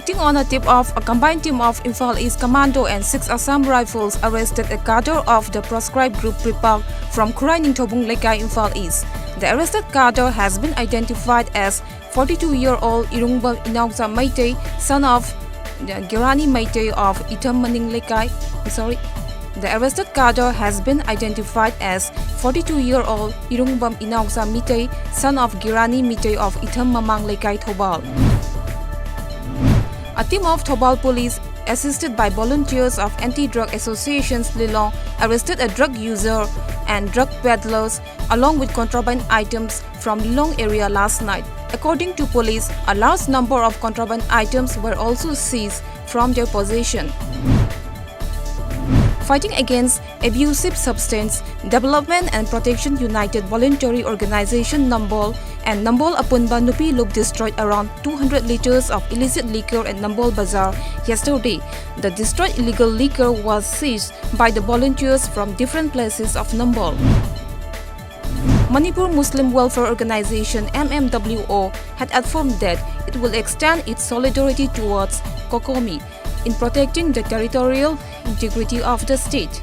Acting on a tip-off, a combined team of Imphal East Commando and 6 Assam Rifles arrested a cadre of the proscribed group Pripak from Khurai Ningthobung Lekai, Imphal East. The arrested cadre has been identified as 42-year-old Irungbam Inaugza Maitei, son of Girani Maitei of Itham Maning Lekai. The arrested cadre has been identified as 42-year-old Irungbam Inaugza Mitei, son of Girani Mitei of Itham Mamang Lekai, Thobal. A team of Thobal police, assisted by volunteers of anti-drug associations Lilong, arrested a drug user and drug peddlers along with contraband items from Lilong area last night. According to police, a large number of contraband items were also seized from their possession. Fighting Against Abusive Substance Development and Protection United Voluntary Organization Nambol and Nambol Apunba Nupi Loop destroyed around 200 liters of illicit liquor at Nambol Bazaar yesterday. The destroyed illegal liquor was seized by the volunteers from different places of Nambol. Manipur Muslim Welfare Organization MMWO had informed that it will extend its solidarity towards Kokomi in protecting the territorial integrity of the state.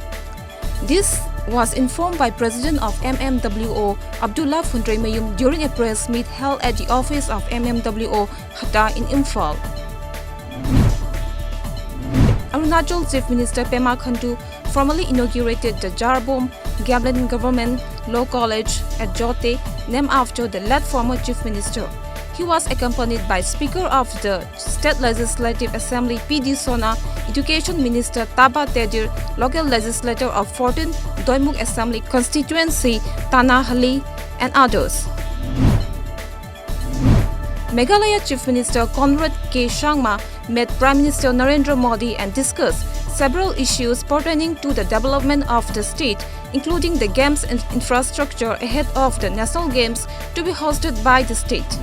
This was informed by President of MMWO Abdullah Fundre Mayum during a press meet held at the office of MMWO Hatta in Imphal. Arunachal Chief Minister Pema Khandu formally inaugurated the Jarbom Gablan Government Law College at Jote, named after the late former Chief Minister. He was accompanied by Speaker of the State Legislative Assembly P.D. Sona, Education Minister Taba Tedir, Local Legislator of 14th Doimuk Assembly Constituency Tanahali, and others. Meghalaya Chief Minister Conrad K. Sangma met Prime Minister Narendra Modi and discussed several issues pertaining to the development of the state, including the games and infrastructure ahead of the national games to be hosted by the state.